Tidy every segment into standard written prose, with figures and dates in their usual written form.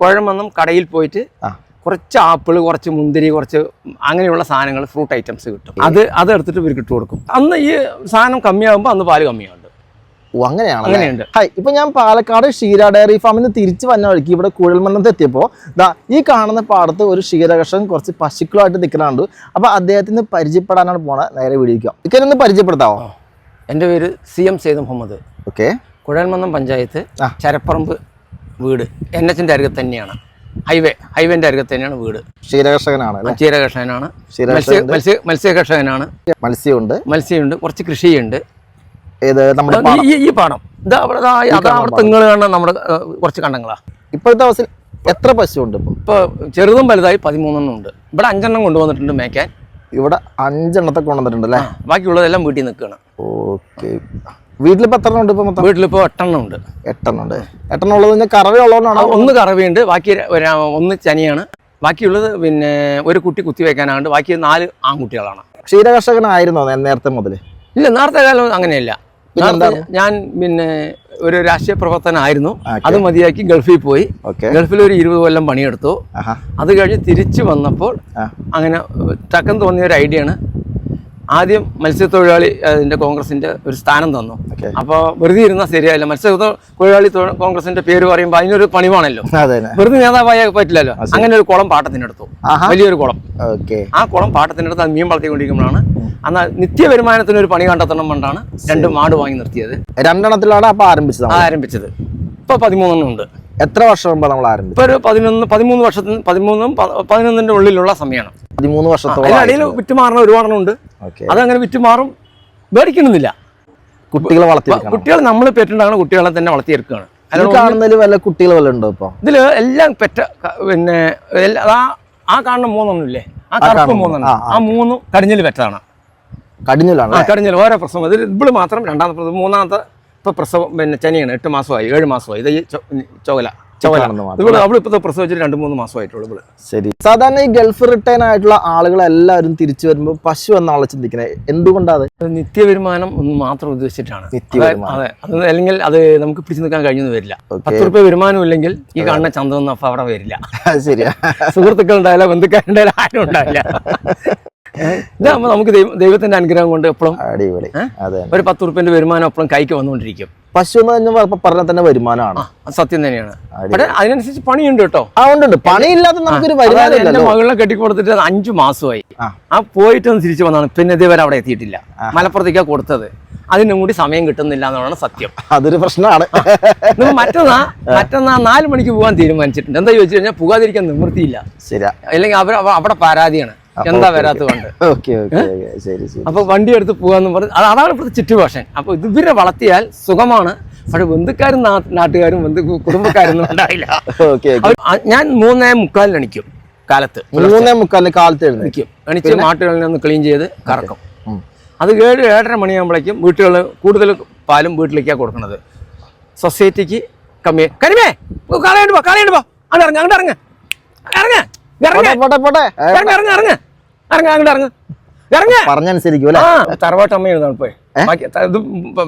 കുഴമന്നം കടയിൽ പോയിട്ട് കുറച്ച് ആപ്പിൾ, കുറച്ച് മുന്തിരി, കുറച്ച് അങ്ങനെയുള്ള സാധനങ്ങൾ, ഫ്രൂട്ട് ഐറ്റംസ് കിട്ടും. അതെടുത്തിട്ട് ഇവർക്ക് ഇട്ട് കൊടുക്കും. അന്ന് ഈ സാധനം കമ്മിയാകുമ്പോൾ അന്ന് പാല് കമ്മിയാകും. അങ്ങനെയുണ്ട്. ഇപ്പൊ ഞാൻ പാലക്കാട് ക്ഷീര ഡയറി ഫാമിൽ നിന്ന് തിരിച്ചു വന്ന വഴിക്ക് ഇവിടെ കുഴൽമണ്ണത്ത് എത്തിയപ്പോൾ ഈ കാണുന്ന പാടത്ത് ഒരു ക്ഷീരകർഷകൻ കുറച്ച് പശുക്കളായിട്ട് നിൽക്കുന്നുണ്ട്. അപ്പൊ അദ്ദേഹത്തിന് പരിചയപ്പെടാനാണ് പോണത്. നേരെ വീടിക്കാം. ഇതൊന്ന് പരിചയപ്പെടുത്താവോ? എൻ്റെ പേര് CM സെയ്ദ് മുഹമ്മദ്. ഓക്കെ. കുഴൽമന്നം പഞ്ചായത്ത് ചരപ്പറമ്പ് വീട്. NH അരികത്ത് തന്നെയാണ്. ഹൈവേന്റെ അരികത്ത് തന്നെയാണ് വീട്. ക്ഷീരകർഷകനാണ്. ക്ഷീരകർഷകനാണ്. മത്സ്യ കർഷകനാണ്. മത്സ്യമുണ്ട്. കുറച്ച് കൃഷിയുണ്ട്. ഈ പാടം അവിടെ തെങ്ങൾ കാണാൻ നമ്മുടെ കുറച്ച് കണ്ടങ്ങളാ. ഇപ്പോഴത്തെ അവസ്ഥ എത്ര പശു ഉണ്ട്? ഇപ്പൊ ചെറുതും വലുതായി 13 ഉണ്ട്. ഇവിടെ 5 എണ്ണം കൊണ്ടുവന്നിട്ടുണ്ട് മേക്കാൻ. ഇവിടെ 5 എണ്ണത്തെ കൊണ്ടുവന്നിട്ടുണ്ട് അല്ലേ? ബാക്കിയുള്ളതെല്ലാം വീട്ടിൽ നിൽക്കുകയാണ്. ഓക്കെ. വീട്ടിലിപ്പോ എത്ര ഉണ്ട്? ഇപ്പൊ വീട്ടിലിപ്പോ 8 എണ്ണം ഉണ്ട്. 8 എണ്ണം ഉണ്ട്. 8 എണ്ണം ഉള്ളത് കറവ ഉള്ളതുകൊണ്ടാണ്. ഒന്ന് കറവയുണ്ട്, ബാക്കി 1 ചനിയാണ്. ബാക്കിയുള്ളത് പിന്നെ ഒരു കുട്ടി കുത്തിവെക്കാനാണ്ട്. ബാക്കി 4 ആൺകുട്ടികളാണ്. ക്ഷീരകർഷകനായിരുന്നോ നേരത്തെ മുതൽ? ഇല്ല, നേരത്തെ കാലം അങ്ങനെയല്ല. ഞാൻ പിന്നെ ഒരു രാഷ്ട്രീയ പ്രവർത്തനമായിരുന്നു. അത് മതിയാക്കി ഗൾഫിൽ പോയി. ഗൾഫിൽ ഒരു 20 കൊല്ലം പണിയെടുത്തു. അത് കഴിഞ്ഞ് തിരിച്ചു വന്നപ്പോൾ അങ്ങനെ ടക്കം തോന്നിയ ഒരു ഐഡിയ ആണ്. ആദ്യം മത്സ്യത്തൊഴിലാളി അതിന്റെ കോൺഗ്രസിന്റെ ഒരു സ്ഥാനം തന്നു. അപ്പോൾ വെറുതെ ഇരുന്നാൽ ശരിയായില്ല. മത്സ്യത്തൊഴിലാളി കോൺഗ്രസിന്റെ പേര് പറയുമ്പോൾ അതിനൊരു പണിവാണല്ലോ. വെറുതെ നേതാവായ പറ്റില്ലല്ലോ. അങ്ങനെ ഒരു കുളം പാട്ടത്തിനെടുത്തു, വലിയൊരു കുളം. ആ കുളം പാട്ടത്തിനെടുത്ത് അത് മീൻ വളർത്തിക്കൊണ്ടിരിക്കുമ്പോഴാണ് അന്ന് നിത്യ വരുമാനത്തിന് ഒരു പണി കണ്ടെത്തണം കൊണ്ടാണ് 2 മാട് വാങ്ങി നിർത്തിയത്. 2 എണ്ണത്തിലാണ് അപ്പൊ ആരംഭിച്ചത്. ഇപ്പൊ 13 എണ്ണം ഉണ്ട്. എത്ര വർഷം മുമ്പ് നമ്മൾ ആരംഭിച്ചു? ഇപ്പൊ ഒരു 13 വർഷത്തിന് 13-11 ഉള്ളിലുള്ള സമയമാണ്. 13 വർഷത്തോളം. അതിനിടയിൽ വിറ്റുമാറുന്ന ഒരുപാടെണ്ണം ഉണ്ട്. അതങ്ങനെ വിറ്റുമാറും, മേടിക്കണമെന്നില്ല. കുട്ടികൾ നമ്മൾ പെറ്റുണ്ടാകുന്ന കുട്ടികളെ തന്നെ വളർത്തിയെടുക്കുകയാണ്. കാണുന്നതിൽ വല്ല കുട്ടികൾ വല്ല ഉണ്ടോ ഇപ്പൊ? ഇതില് എല്ലാം പെറ്റ പിന്നെ ആ കാണുന്ന 3 എണ്ണം ഇല്ലേ, ആ കറുപ്പ് 3 എണ്ണം, ആ 3 കടിഞ്ഞിൽ പെറ്റതാണ്. കടിഞ്ഞിൽ ഓരോ പ്രസവം. ഇതിൽ ഇവിടെ മാത്രം 2ാമത്തെ പ്രസവം, 3ാമത്തെ ഇപ്പൊ പ്രസവം പിന്നെ ചനിയാണ്. 8 മാസമായി, 7 മാസമായി. ഇത് ചൊവല ഇവിടെ അവിടെ ഇപ്പൊ പ്രസവിച്ചിട്ട് 2-3 മാസമായിട്ടുള്ളൂ. ശരി. സാധാരണ ഈ ഗൾഫ് റിട്ടേൺ ആയിട്ടുള്ള ആളുകളെല്ലാവരും തിരിച്ചു വരുമ്പോൾ പശു എന്നാണ് ചിന്തിക്കുന്നത്. എന്തുകൊണ്ടാണ്? നിത്യവരുമാനം ഒന്ന് മാത്രം ഉദ്ദേശിച്ചിട്ടാണ്. അതെ, അല്ലെങ്കിൽ അത് നമുക്ക് പിടിച്ചു നിൽക്കാൻ കഴിഞ്ഞൊന്നും വരില്ല. 10 രൂപ വരുമാനം ഇല്ലെങ്കിൽ ഈ കാണുന്ന ചന്തമൊന്നും അപ്പൊ അവിടെ വരില്ല. ശരിയാ. സുഹൃത്തുക്കൾ ഉണ്ടായാലും ബന്ധുക്കാരുണ്ടായാലും ആരും ഉണ്ടാവില്ല. ഇതാകുമ്പോൾ നമുക്ക് ദൈവത്തിന്റെ അനുഗ്രഹം കൊണ്ട് എപ്പോഴും ഒരു 10 രൂപന്റെ വരുമാനം എപ്പോഴും കൈക്ക് വന്നുകൊണ്ടിരിക്കും. പശു എന്ന് പറഞ്ഞാൽ തന്നെ വരുമാനമാണ്. സത്യം തന്നെയാണ്. പക്ഷെ അതിനനുസരിച്ച് പണിയുണ്ട് കേട്ടോ. പണിയില്ലാതെ നമുക്കൊരു വരുമാനം. എന്റെ മകളെ കെട്ടിക്കൊടുത്തിട്ട് 5 മാസമായി. ആ പോയിട്ടൊന്ന് തിരിച്ചു വന്നാണ്. പിന്നെ ഇതേവരെ അവിടെ എത്തിയിട്ടില്ല. മലപ്പുറത്തേക്കാണ് കൊടുത്തത്. അതിനും കൂടി സമയം കിട്ടുന്നില്ല എന്നാണ് സത്യം. അതൊരു പ്രശ്നമാണ്. മറ്റന്നാ 4 മണിക്ക് പോകാൻ തീരുമാനിച്ചിട്ടുണ്ട്. എന്താ ചോദിച്ചു കഴിഞ്ഞാൽ പോകാതിരിക്കാൻ നിവൃത്തിയില്ല. ശരിയാ. അല്ലെങ്കിൽ അവിടെ പരാതിയാണ്, എന്താ വരാത്തത് കൊണ്ട്. അപ്പൊ വണ്ടി എടുത്ത് പോകാന്ന് പറഞ്ഞു. അതാണ് ഇപ്പോഴത്തെ സിറ്റുവേഷൻ. അപ്പൊ ഇവരെ വളർത്തിയാൽ സുഖമാണ്. പക്ഷെ ബന്ധുക്കാരും നാട്ടുകാരും കുടുംബക്കാരൊന്നും ഉണ്ടായില്ല. ഞാൻ 3:45 എണിക്കും കാലത്ത്. 3:45 കാലത്ത് എണിക്കും. എണിച്ച് മാട്ടുകളിൽ ഒന്ന് ക്ലീൻ ചെയ്ത് കറക്കും. അത് 7-7:30 മണിയാകുമ്പോഴേക്കും വീട്ടുകൾ കൂടുതൽ പാലും വീട്ടിലേക്കാണ് കൊടുക്കുന്നത്. സൊസൈറ്റിക്ക് കമ്മി. കരിമേ കാളയുണ്ട് പോ അങ്ങോട്ട് ഇറങ്ങ പറഞ്ഞനുസരിക്കും. തറവാട്ട് അമ്മ എഴുതാണ് പോയി. ബാക്കി ഇത്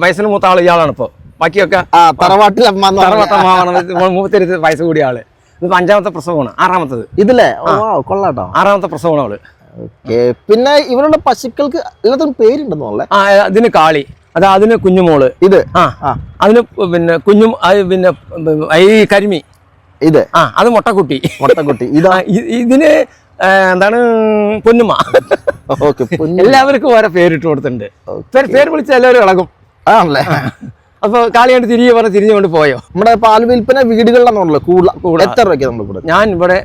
വയസ്സിന് മൂത്ത ആള് ഇയാളാണ് ഇപ്പൊ. ബാക്കിയൊക്കെ തരത്തിൽ വയസ്സ് കൂടിയ ആള്. ഇത് 5ാമത്തെ പ്രസവമാണ്. 6ാമത്തത് ഇതില്ലേ. കൊള്ളാട്ടോ. 6ാമത്തെ പ്രസവമാണ് അവള്. പിന്നെ ഇവരുടെ പശുക്കൾക്ക് എല്ലാത്തിനും പേരുണ്ടെന്നല്ലേ? അതിന് കാളി, അതിന് കുഞ്ഞുമോള്, ഇത് അതിന് പിന്നെ പിന്നെ ഈ കരിമി, ഇത് അത് മുട്ടക്കുട്ടി. ഇതിന് എന്താണ് പൊന്നുമ്മ. എല്ലാവർക്കും ഓരോ പേരിട്ട് കൊടുത്തിട്ടുണ്ട്. പേര് വിളിച്ച എല്ലാവരും ഇളകും. ആണല്ലേ? അപ്പൊ കാളിയാണ്ട് തിരിഞ്ഞുകൊണ്ട് പോയോ. നമ്മുടെ പാൽ വിൽപ്പന വീടുകളിലാണല്ലോ കൂടുതൽ. എത്ര രൂപയ്ക്ക് നമ്മൾ കൊടുക്കും? ഞാൻ ഇവിടെ,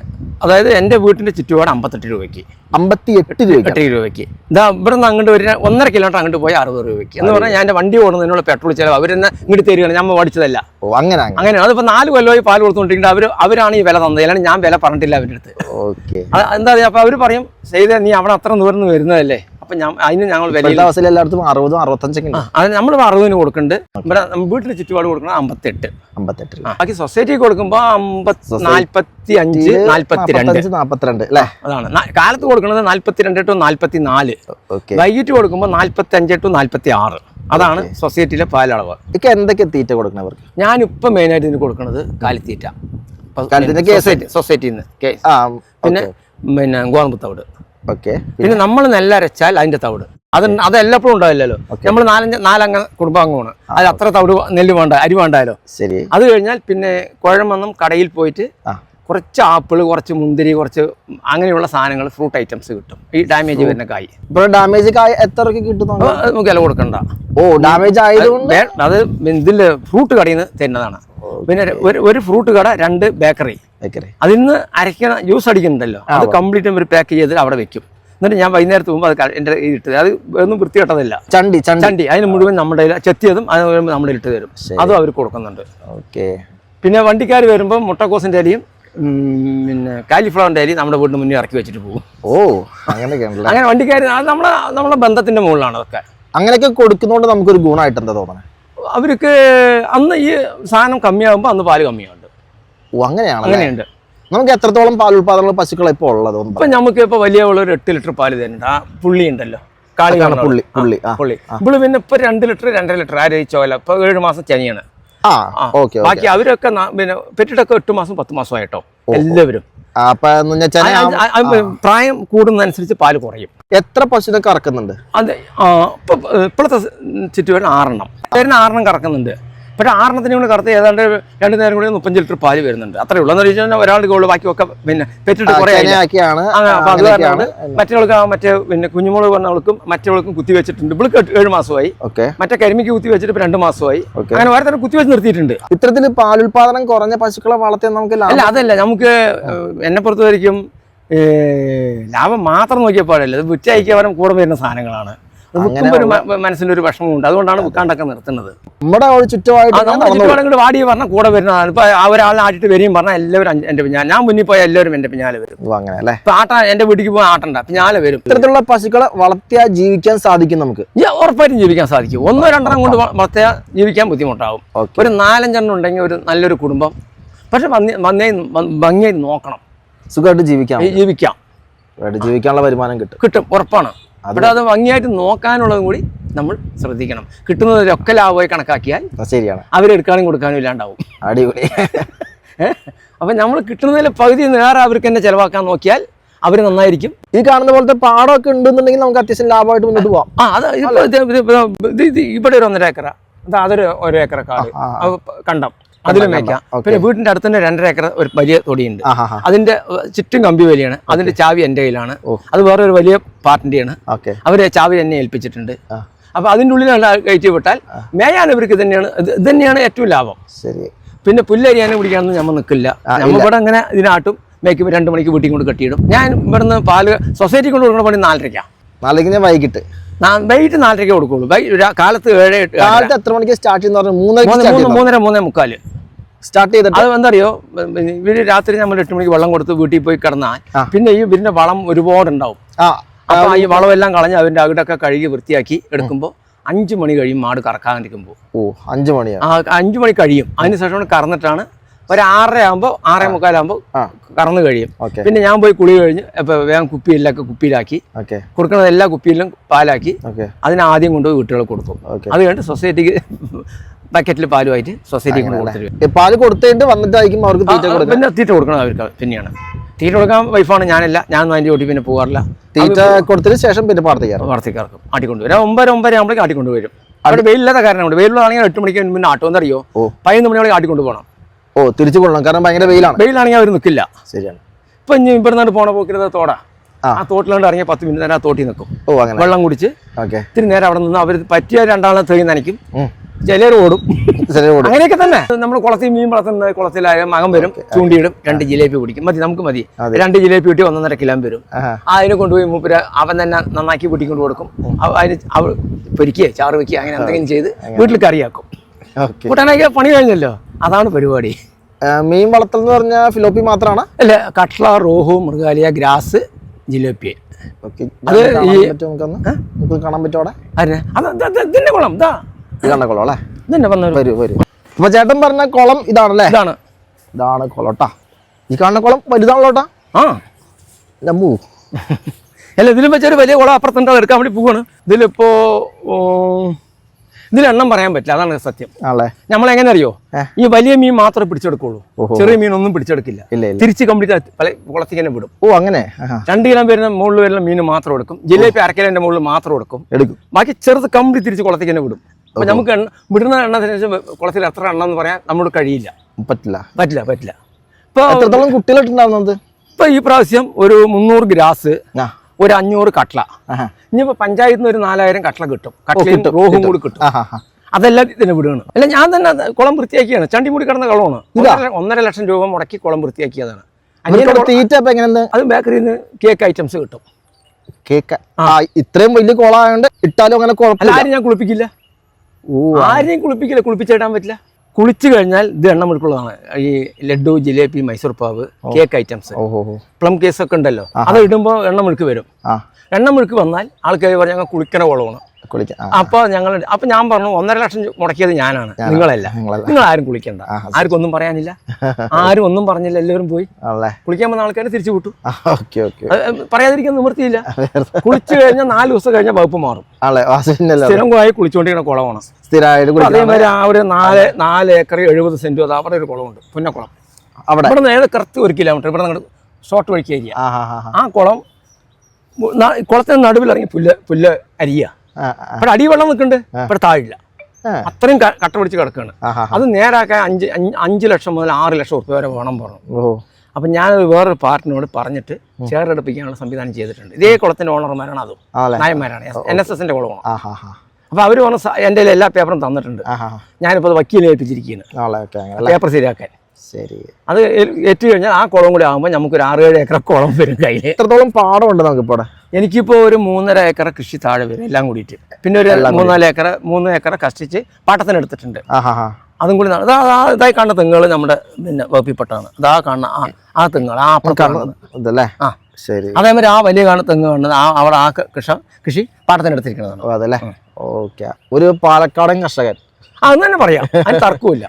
അതായത് എന്റെ വീട്ടിന്റെ ചുറ്റുപാട് 58 രൂപയ്ക്ക്. 58 രൂപയ്ക്ക്. ഇതാ ഇവിടെ നിന്ന് അങ്ങോട്ട് 1.5 കിലോമീറ്റർ അങ്ങോട്ട് പോയി 60 രൂപയ്ക്ക്. എന്ന് പറഞ്ഞാൽ ഞാൻ എന്റെ വണ്ടി ഓടുന്നതിനുള്ള പെട്രോൾ ചിലവ് അവരെന്നെ ഇങ്ങോട്ട് തരികയാണ്. ഞാൻ പഠിച്ചതല്ല. അങ്ങനെ അതിപ്പോ 4 കൊല്ലമായി പാൽ കൊടുത്തുകൊണ്ടിരിക്കുന്നത്. അവരാണ് ഈ വില തന്നത്. അല്ലാണ്ട് ഞാൻ വില പറഞ്ഞിട്ടില്ല അവരുടെ അടുത്ത്. എന്താ പറയാ, അപ്പൊ അവര് പറയും ചെയ്തേ, നീ അവിടെ അത്ര ദൂരം വരുന്നതല്ലേ. അപ്പൊ അതിന് ഞങ്ങൾ എല്ലായിടത്തും 60-65. അത് നമ്മൾ 60 കൊടുക്കുന്നുണ്ട്. ഇവിടെ വീട്ടിൽ ചുറ്റുപാട് കൊടുക്കുന്നത് 58. ബാക്കി സൊസൈറ്റി കൊടുക്കുമ്പോ 45, 42 അല്ലേ? അതാണ് കാലത്ത് കൊടുക്കുന്നത്. 42 to 44. വൈകിട്ട് കൊടുക്കുമ്പോൾ 45 to 46. അതാണ് സൊസൈറ്റിയിലെ പാലളവ്. എന്തൊക്കെ തീറ്റ കൊടുക്കുന്നവർക്ക്? ഞാനിപ്പോൾ മെയിനായിട്ട് ഇതിന് കൊടുക്കുന്നത് കാലിത്തീറ്റ. സൊസൈറ്റിയിൽ നിന്ന് ആ പിന്നെ ഗോതമ്പ് തവിട്. ഓക്കെ. പിന്നെ നമ്മൾ നെല്ലരച്ചാൽ അതിന്റെ തവിട് അതെല്ലാപ്പോഴും ഉണ്ടാവില്ലല്ലോ. നമ്മൾ നാലംഗ കുടുംബാംഗമാണ്. അത് അത്ര തവിട് നെല്ല് വേണ്ട, അരി വേണ്ടാലോ. ശരി. അത് കഴിഞ്ഞാൽ പിന്നെ കുഴമൊന്നും കടയിൽ പോയിട്ട് കുറച്ച് ആപ്പിള്, കുറച്ച് മുന്തിരി, കുറച്ച് അങ്ങനെയുള്ള സാധനങ്ങൾ, ഫ്രൂട്ട് ഐറ്റംസ് കിട്ടും. ഈ ഡാമേജ് വരുന്ന കായ്. ഇപ്പോൾ ഡാമേജ് കായ് എത്ര കിട്ടും? നമുക്ക് വില കൊടുക്കണ്ട. ഡാമേജ് ആയതുകൊണ്ട് അത് ഇതിന്റെ ഫ്രൂട്ട് കടയിൽ നിന്ന് തരുന്നതാണ്. പിന്നെ ഒരു ഫ്രൂട്ട് കട, 2 ബേക്കറി. അതിൽ നിന്ന് അരയ്ക്കുന്ന ജ്യൂസ് അടിക്കുന്നുണ്ടല്ലോ, അത് കംപ്ലീറ്റും ഒരു പാക്ക് ചെയ്ത് അവിടെ വെക്കും. എന്നിട്ട് ഞാൻ വൈകുന്നേരത്ത് പോകുമ്പോൾ അത് എൻ്റെ ഇട്ടത്, അത് ഒന്നും വൃത്തികെട്ടതല്ല. ചണ്ടി അതിന് മുഴുവൻ നമ്മുടെ ചെത്തിയതും അത് നമ്മുടെ ഇട്ട് തരും. അതും അവർ കൊടുക്കുന്നുണ്ട്. ഓക്കെ. പിന്നെ വണ്ടിക്കാർ വരുമ്പോൾ മുട്ടക്കോസിന്റെ ഇലയും പിന്നെ കാലിഫ്ലവറിന്റെ ഇലയും നമ്മുടെ വീടിന് മുന്നേ ഇറക്കി വെച്ചിട്ട് പോകും. അങ്ങനെ വണ്ടിക്കാർ നമ്മളെ ബന്ധത്തിന്റെ മുകളിലാണ് അതൊക്കെ. അങ്ങനെയൊക്കെ കൊടുക്കുന്നതുകൊണ്ട് നമുക്കൊരു ഗുണമായിട്ട് എന്താ തോന്നുന്നത്? അവർക്ക് അന്ന് ഈ സാധനം കമ്മിയാകുമ്പോൾ അന്ന് പാല് കമ്മിയുണ്ട്. അങ്ങനെയുണ്ട്. നമുക്ക് എത്രത്തോളം പാൽ ഉൽപാദനമുള്ള പശുക്കൾ ഇപ്പോൾ ഉള്ളത്? ഇപ്പൊ നമുക്ക് ഇപ്പൊ വലിയ ഒരു 8 ലിറ്റർ പാല് തരുന്നുണ്ട്. ആ പുള്ളി ഉണ്ടല്ലോ, പുള്ളി. ഇവിടെ പിന്നെ ഇപ്പൊ 2 ലിറ്റർ 2.5 ലിറ്റർ ആരോഗ്യ ഇപ്പൊ 7 മാസം ചനിയാണ്. ബാക്കി അവരൊക്കെ പിന്നെ പെറ്റിട്ടൊക്കെ 8 മാസം 10 മാസമായിട്ടോ എല്ലാവരും. പ്രായം കൂടുന്നതനുസരിച്ച് പാല് കുറയും. എത്ര പശുവിനെ കറക്കുന്നുണ്ട്? അതെ, ഇപ്പോഴത്തെ ചുറ്റുപാട് 6 എണ്ണം 6 എണ്ണം കറക്കുന്നുണ്ട്. പക്ഷേ 6 എണ്ണത്തിന് കൂടെ കറത്ത് ഏതാണ്ട് 2 നേരം കൂടി 35 ലിറ്റർ പാല് വരുന്നുണ്ട്. അത്രേ ഉള്ളൂ. എന്ന് വെച്ചാൽ ഒരാൾക്ക് ഉള്ളു, ബാക്കിയൊക്കെ പിന്നെ പെറ്റിട്ട് കുറേ മറ്റവൾക്ക് മറ്റേ പിന്നെ കുഞ്ഞുമോള് പറഞ്ഞവൾക്കും മറ്റവൾക്കും കുത്തി വെച്ചിട്ടുണ്ട്. ഇവൾക്ക് 7 മാസമായി. മറ്റേ കരിമിക്ക് കുത്തി വെച്ചിട്ട് 2 മാസമായി. അങ്ങനെ വേറെ തന്നെ കുത്തി വെച്ച് നിർത്തിയിട്ടുണ്ട്. ഇത്തരത്തിൽ പാലുൽപാദനം കുറഞ്ഞ പശുക്കളെ വളർത്തിയാൽ നമുക്ക് അല്ല, അതല്ല, നമുക്ക് എന്നെ പുറത്ത് വരിക്കും ലാഭം മാത്രം നോക്കിയാൽ പാടില്ല. ഇത് വിറ്റയക്കാൻ കൂടെ വരുന്ന സാധനങ്ങളാണ്. മനസ്സിന്റെ ഒരു വിഷമമുണ്ട്. അതുകൊണ്ടാണ് വിൽക്കാണ്ടൊക്കെ നിർത്തുന്നത്. നമ്മുടെ ചുറ്റുപാടുകൾ വാടി പറഞ്ഞാൽ കൂടെ വരുന്നതാണ്. ഇപ്പൊ ഒരാളെ ആട്ടിട്ട് വരികയും പറഞ്ഞാൽ എല്ലാവരും എന്റെ പിന്നാലെ, ഞാൻ മുന്നിൽ പോയാൽ എല്ലാവരും എന്റെ പിന്നാലെ വരും. അങ്ങനെ ആട്ട എന്റെ വീട്ടിലേക്ക് പോയി ആട്ടണ്ട, പിന്നാലെ വരും. ഇത്തരത്തിലുള്ള പശുക്കളെ വളർത്തിയാൽ ജീവിക്കാൻ സാധിക്കും നമുക്ക്? ഉറപ്പായിട്ടും ജീവിക്കാൻ സാധിക്കും. 1-2 കൊണ്ട് വളർത്തിയാൽ ജീവിക്കാൻ ബുദ്ധിമുട്ടാവും. ഒരു 4-5 എണ്ണം ഉണ്ടെങ്കിൽ ഒരു നല്ലൊരു കുടുംബം. പക്ഷെ ഭംഗിയായി നോക്കണം. സുഖമായിട്ട് ജീവിക്കാം. ജീവിക്കാനുള്ള വരുമാനം കിട്ടും, ഉറപ്പാണ്. അവിടെ അത് ഭംഗിയായിട്ട് നോക്കാനുള്ളതും കൂടി നമ്മൾ ശ്രദ്ധിക്കണം. കിട്ടുന്നതൊക്കെ ലാഭമായി കണക്കാക്കിയാൽ ശരിയാണ്, അവരെടുക്കാനും കൊടുക്കാനും ഇല്ലാണ്ടാവും. അടിപൊളി. അപ്പം നമ്മൾ കിട്ടുന്നതിൽ പകുതി നേരെ അവർക്ക് തന്നെ ചിലവാക്കാൻ നോക്കിയാൽ അവർ നന്നായിരിക്കും. ഈ കാണുന്ന പോലത്തെ പാടമൊക്കെ ഉണ്ടെന്നുണ്ടെങ്കിൽ നമുക്ക് അത്യാവശ്യം ലാഭമായിട്ട് മുന്നോട്ട് പോകാം. ഇവിടെ ഒരു 1.5 ഏക്കറ, അതൊരു 1 ഏക്കറ കാട് കണ്ടം, അതിലും വെക്കാം. പിന്നെ വീടിന്റെ അടുത്ത് തന്നെ 2.5 ഏക്കർ ഒരു വലിയ തൊടിയുണ്ട്. അതിന്റെ ചുറ്റും കമ്പി വലിയാണ്. അതിന്റെ ചാവി എന്റെ കയ്യിലാണ്. അത് വേറെ ഒരു വലിയ പാർട്ടിന്റെയാണ്. അവര് ചാവി എന്നെ ഏൽപ്പിച്ചിട്ടുണ്ട്. അപ്പൊ അതിന്റെ ഉള്ളിൽ കയറ്റി വിട്ടാൽ മേയാൻ ഇവർക്ക് ഇത് തന്നെയാണ് ഏറ്റവും ലാഭം. പിന്നെ പുല്ലരിയാനും പിടിക്കാനൊന്നും നമ്മൾ നിൽക്കില്ല. നമ്മളിവിടെ അങ്ങനെ ഇതിനാട്ടും മേയ്ക്കുമ്പോൾ 2 മണിക്ക് വീട്ടിൽ കൊണ്ട് കെട്ടിയിടും. ഞാൻ ഇവിടുന്ന് പാല് സൊസൈറ്റി കൊണ്ട് കൊടുക്കുന്ന പണി 4:30. ഞാൻ വൈകിട്ട് 4:30 കൊടുക്കുള്ളൂ. കാലത്ത് 7 എത്ര മണിക്ക് സ്റ്റാർട്ട് ചെയ്യുന്ന? 3:45 സ്റ്റാർട്ട് ചെയ്തിട്ട് അത് എന്താറിയോ, ഇവര് രാത്രി നമ്മൾ 8 മണിക്ക് വെള്ളം കൊടുത്ത് വീട്ടിൽ പോയി കിടന്നാൽ പിന്നെ ഈ ഇവരിന്റെ വളം ഒരുപാടുണ്ടാവും. അപ്പൊ ഈ വളമെല്ലാം കളഞ്ഞ് അവന്റെ അകിടൊക്കെ കഴുകി വൃത്തിയാക്കി എടുക്കുമ്പോൾ 5 മണി കഴിയും മാട് കറക്കാണ്ടിരിക്കുമ്പോൾ. 5 മണി 5 മണി കഴിയും. അതിനുശേഷം കറന്നിട്ടാണ് ഒരു 6:30 ആകുമ്പോൾ 6:45 ആകുമ്പോൾ കറന്നു കഴിയും. പിന്നെ ഞാൻ പോയി കുളി കഴിഞ്ഞ് ഇപ്പൊ വേഗം കുപ്പിയിലാക്കി കൊടുക്കുന്നത്, എല്ലാ കുപ്പിയിലും പാലാക്കി അതിന് ആദ്യം കൊണ്ടുപോയി വീട്ടുകൾ കൊടുക്കും. അത് കഴിഞ്ഞിട്ട് സൊസൈറ്റിക്ക് ബക്കറ്റിൽ പാലുമായിട്ട് സൊസൈറ്റിക്ക് കൊടുത്തിട്ട് പാല് കൊടുത്തിട്ട് വന്നിട്ടായിരിക്കും അവർക്ക് പിന്നെ തീറ്റ കൊടുക്കണം. അവർക്ക് പിന്നെയാണ് തീറ്റ കൊടുക്കാൻ വൈഫാണ്, ഞാനല്ല. ഞാൻ അതിൻ്റെ ഓട്ടി പിന്നെ പോകാറില്ല. തീറ്റ കൊടുത്തതിന് ശേഷം പിന്നെ വാർത്തക്കാർക്കും ആട്ടിക്കൊണ്ടുവരും. 9:30 ആകുമ്പോഴേക്കും ആട്ടിക്കൊണ്ടുവരും. അവിടെ വെയിലില്ലാത്ത കാരണമുണ്ട്. വെയിലുള്ളതാണെങ്കിൽ 8 മണിക്ക് മുന്നേ ആട്ടുമെന്നറിയോ, 11 മണിയോടെ ആട്ടിക്കൊണ്ട് പോകണം. തിരിച്ചു കൊള്ളണം, കാരണം ഭയങ്കര വെയിലാണെങ്കിൽ അവർ നിൽക്കില്ല. ശരിയാണ്. ഇപ്പൊ ഇനി ഇവിടെ പോണ പോക്കിരുന്ന തോടാ, ആ തോട്ടിലോണ്ട് ഇറങ്ങിയ 10 മിനിറ്റ് നേരം ആ തോട്ടി നിൽക്കും. വെള്ളം കുടിച്ച് ഇത്തിരി നേരം അവിടെ നിന്ന് അവർ പറ്റിയ 2 തേങ്ങി നനയ്ക്കും. ചിലർ ഓടും. അങ്ങനെയൊക്കെ തന്നെ. നമ്മൾ കുളത്തിൽ മീൻ വളർത്തുന്ന കുളത്തിലായ മകൻ വരും, ചൂണ്ടിയിടും, 2 ജിലേബി പിടിക്കും. നമുക്ക് മതി 2 ജിലേബി കിട്ടി 1.5 കിലോ വരും. അതിനെ കൊണ്ടുപോയി മൂപ്പര് അവൻ തന്നെ നന്നാക്കി പൊട്ടിക്കൊണ്ട് കൊടുക്കും. അതിന് പൊരിക്കുക, ചാറ് വെക്കുക, അങ്ങനെ എന്തെങ്കിലും ചെയ്ത് വീട്ടിൽ കറിയാക്കും. കൂട്ടാനൊക്കെ പണി കഴിഞ്ഞല്ലോ, അതാണ് പരിപാടി. മീൻ വളർത്തൽ എന്ന് പറഞ്ഞാൽ ഫിലോപ്പി മാത്രമാണ്? അല്ല, കട്ട്ള, റോഹു, മൃഗാലിയ, ഗ്രാസ്, ജിലേപ്പി. അത് കാണാൻ പറ്റും അവിടെ? ഇതിന്റെ കുളം കുളം അല്ലേ? വരും. അപ്പൊ ചേട്ടൻ പറഞ്ഞ കുളം ഇതാണല്ലേ? ഇതാണ് കുളട്ടാ. ഈ കാണുന്ന കുളം വലുതാണല്ലോട്ടാ. അല്ല, ഇതിലും വെച്ചൊരു വലിയ കുളം അപ്പുറത്തുണ്ട്, എടുക്കാൻ വേണ്ടി പോവാണ്. ഇതിലിപ്പോ ഇതിൽ എണ്ണം പറയാൻ പറ്റില്ല, അതാണ് സത്യം. ആണല്ലേ. നമ്മളെങ്ങനെ അറിയോ, ഈ വലിയ മീൻ മാത്രമേ പിടിച്ചെടുക്കുള്ളൂ, ചെറിയ മീനൊന്നും പിടിച്ചെടുക്കില്ല. തിരിച്ച് കംപ്ലീറ്റ് കുളത്തിൽ തന്നെ വിടും. ഓ അങ്ങനെ. 2 കിലോ വരുന്ന മുകളിൽ വരുന്ന മീൻ മാത്രം എടുക്കും, ജിലേബി 1/2 കിലോന്റെ മുകളിൽ മാത്രം എടുക്കും. ബാക്കി ചെറുത് കംപ്ലീറ്റ് തിരിച്ച് കുളത്തിൽ തന്നെ വിടും. അപ്പൊ നമുക്ക് വിടുന്ന എണ്ണത്തിന് കുളത്തിൽ എത്ര എണ്ണം എന്ന് പറയാൻ നമ്മോട് കഴിയില്ല, പറ്റില്ല. ഇപ്പൊ എത്രത്തോളം കുട്ടികളുണ്ടാവുന്നത്? ഇപ്പൊ ഈ പ്രാവശ്യം ഒരു 300 ഗ്രാസ്, ഒരു 500 കട്ട്ല. ഇനിയിപ്പോ പഞ്ചായത്തിൽ നിന്ന് ഒരു 4000 കട്ട്ല കിട്ടും, കട്ട്ലയും റോഹും കൂടി കിട്ടും. അതെല്ലാം ഇതിനെ വിടുകയാണ്. അല്ല, ഞാൻ തന്നെ കുളം വൃത്തിയാക്കിയാണ്. ചണ്ടിമുടി കിടന്ന കുളമാണ്. 1.5 ലക്ഷം രൂപ മുടക്കി കുളം വൃത്തിയാക്കിയതാണ്. അത് ബേക്കറിയിൽ നിന്ന് കേക്ക് ഐറ്റംസ് കിട്ടും. കേക്ക് ഇത്രയും വലിയ കുളമായോണ്ട് ഇട്ടാലും അങ്ങനെ കുഴപ്പമില്ല. ആരും ഞാൻ കുളിപ്പിക്കില്ല, ആരെയും കുളിപ്പിക്കില്ല, കുളിപ്പിച്ചിടാൻ പറ്റില്ല. കുളിച്ചു കഴിഞ്ഞാൽ ഇത് എണ്ണമെടുക്കുള്ളതാണ്. ഈ ലഡു, ജിലേബി, മൈസൂർ പാവ്, കേക്ക് ഐറ്റംസ്, പ്ലം കേസ് ഒക്കെ ഉണ്ടല്ലോ, അത് ഇടുമ്പോൾ എണ്ണമെടുക്ക് വരും. എണ്ണമെടുക്ക് വന്നാൽ ആൾക്കാർ പറഞ്ഞാൽ ഞങ്ങൾ കുളിക്കണ കുളമാണ്. അപ്പോൾ ഞാൻ പറഞ്ഞു 1.5 ലക്ഷം മുടക്കിയത് ഞാനാണ്, നിങ്ങളല്ല. നിങ്ങൾ ആരും കുളിക്കണ്ട, ആർക്കും ഒന്നും പറയാനില്ല, ആരും ഒന്നും പറഞ്ഞില്ല, എല്ലാവരും പോയി കുളിക്കാൻ വന്ന ആൾക്കാരെ തിരിച്ചു വിട്ടു. പറയാതിരിക്കാൻ നിവൃത്തിയില്ല. കുളിച്ചു കഴിഞ്ഞാൽ 4 ദിവസം കഴിഞ്ഞാൽ വകുപ്പ് മാറും. സ്ഥിരമായി കുളിച്ചുകൊണ്ടിരിക്കുന്ന കുളമാണ്. അതേമാതിരി ആ ഒരു 4 ഏക്കർ 70 സെന്റ് അവിടെ ഒരു കുളമുണ്ട്, പുന്നക്കുളം. ഇവിടെ നിന്ന് കറക്റ്റ് 1 കിലോമീറ്റർ ഇവിടെ നിന്ന് ഷോർട്ട് വഴിക്ക് ഏരിയ. ആ കുളത്തിന് നടുവിൽ ഇറങ്ങി പുല്ല് അരിയ. ഇവിടെ അടിവെള്ളം നിൽക്കുന്നുണ്ട്, ഇവിടെ താഴില്ല. അത്രയും കട്ട പിടിച്ച് കിടക്കുകയാണ്. അത് നേരാക്കാൻ 5 ലക്ഷം മുതൽ 6 ലക്ഷം ഉറുപ്പ്യ വരെ വേണം പറഞ്ഞു. അപ്പം ഞാനത് വേറൊരു പാർട്ടിനോട് പറഞ്ഞിട്ട് ചേർന്നെടുപ്പിക്കാനുള്ള സംവിധാനം ചെയ്തിട്ടുണ്ട്. ഇതേ കുളത്തിന്റെ ഓണർമാരാണ്, അതും നായന്മാരാണ്, NSSന്റെ കുളമാണ്. അപ്പൊ അവര് പറഞ്ഞ എൻ്റെ എല്ലാ പേപ്പറും തന്നിട്ടുണ്ട്. ഞാനിപ്പോൾ അത് വക്കീലിനെ ഏൽപ്പിച്ചിരിക്കുകയാണ് പേപ്പർ ശരിയാക്കാൻ. ശരി, അത് ഏറ്റു കഴിഞ്ഞാൽ ആ കുളം കൂടി ആകുമ്പോൾ നമുക്കൊരു 6-7 ഏക്കർ കുളം വരും കയ്യിൽ. എത്രത്തോളം പാടമുണ്ട് നമുക്കിപ്പോൾ? എനിക്കിപ്പോൾ ഒരു 3.5 ഏക്കർ കൃഷി താഴെ വരും എല്ലാം കൂടിയിട്ട്. പിന്നെ ഒരു 3 ഏക്കർ കഷ്ടിച്ച് പാട്ടത്തിനെടുത്തിട്ടുണ്ട്. അതും കൂടി ഇതായി കാണുന്ന തെങ്ങുകൾ നമ്മുടെ പിന്നെ വകുപ്പിൽപ്പെട്ടാണ്. അതാ കാണുന്ന ആ തെങ്ങുകൾ ഇതല്ലേ. ശരി. അതേമാതിരി ആ വലിയ കാണുന്ന തെങ്ങ് കാണുന്നത് അവിടെ ആ കൃഷി പാട്ടത്തിനെടുത്തിരിക്കുന്നതാണ്. അതല്ലേ. ഓക്കെ. ഒരു പാലക്കാടൻ കർഷകൻ അത് തന്നെ പറയാം, അതിന് തർക്കമില്ല.